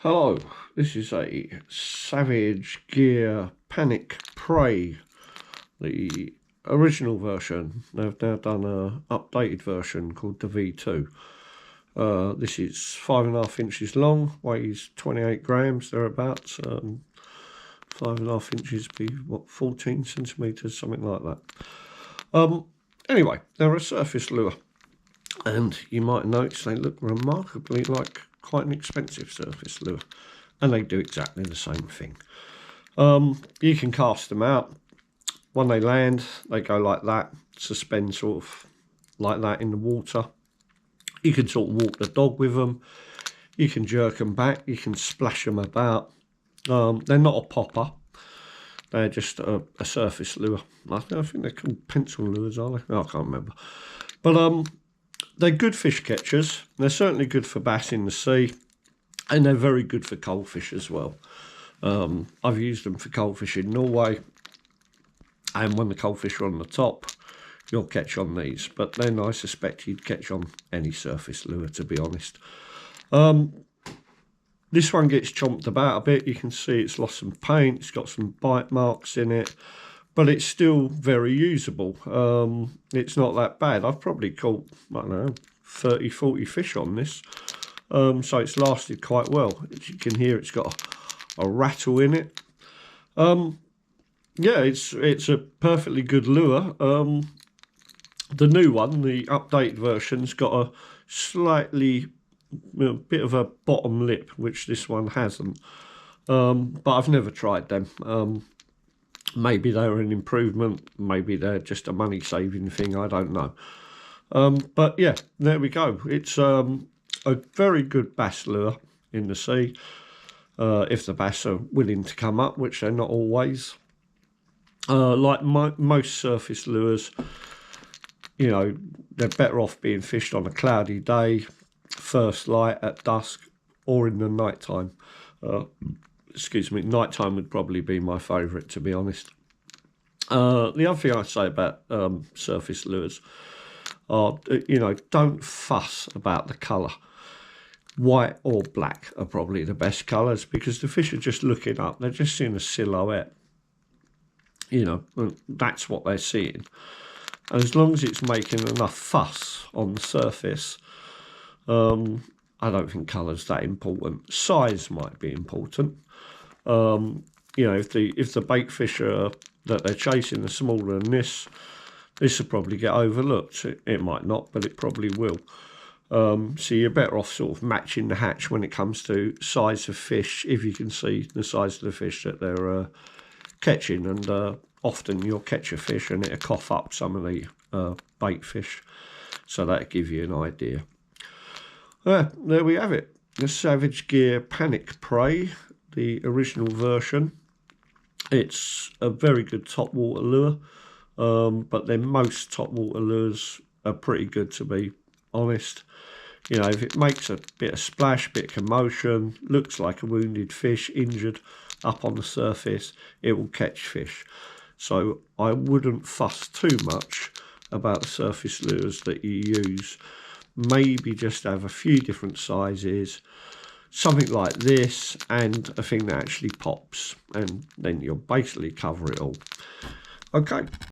Hello, this is a Savage Gear Panic Prey, the original version. They've now done an updated version called the V2. This is 5.5 inches long, weighs 28 grams thereabouts. 5.5 inches be what, 14 centimeters, something like that. Anyway, they're a surface lure, and you might notice they look remarkably like quite an expensive surface lure, and they do exactly the same thing. You can cast them out. When they land, they go like that, suspend sort of like that in the water. You can sort of walk the dog with them. You can jerk them back. You can splash them about. They're not a popper. They're just a surface lure. I think they're called pencil lures, are they? Oh, I can't remember. But they're good fish catchers. They're certainly good for bass in the sea, and they're very good for coalfish as well. I've used them for coalfish in Norway, and when the coalfish are on the top, you'll catch on these. But then I suspect you'd catch on any surface lure, to be honest. This one gets chomped about a bit. You can see it's lost some paint. It's got some bite marks in it, but it's still very usable. It's not that bad. I've probably caught, I don't know, 30, 40 fish on this. So it's lasted quite well. As you can hear, it's got a rattle in it. Yeah, it's a perfectly good lure. The new one, the updated version's got a slightly bit of a bottom lip, which this one hasn't. But I've never tried them. Maybe they're an improvement, maybe they're just a money saving thing, I don't know. But yeah, there we go. It's a very good bass lure in the sea, if the bass are willing to come up, which they're not always. Like most surface lures, you know, they're better off being fished on a cloudy day, first light, at dusk, or in the night time. Excuse me, nighttime would probably be my favourite, to be honest. The other thing I'd say about surface lures are, you know, don't fuss about the colour. White or black are probably the best colours, because the fish are just looking up. They're just seeing a silhouette. You know, that's what they're seeing. And as long as it's making enough fuss on the surface, I don't think colour's that important. Size might be important. You know, if the bait fish that they're chasing are smaller than this will probably get overlooked. It might not, but it probably will. So you're better off sort of matching the hatch when it comes to size of fish, if you can see the size of the fish that they're catching. And often you'll catch a fish and it'll cough up some of the bait fish, so that'll give you an idea. There we have it, the Savage Gear Panic Prey, the original version. It's a very good topwater lure, but then most topwater lures are pretty good, to be honest. You know, if it makes a bit of splash, bit of commotion, looks like a wounded fish, injured, up on the surface, it will catch fish. So I wouldn't fuss too much about the surface lures that you use. Maybe just have a few different sizes, something like this, and a thing that actually pops, and then you'll basically cover it all. Okay.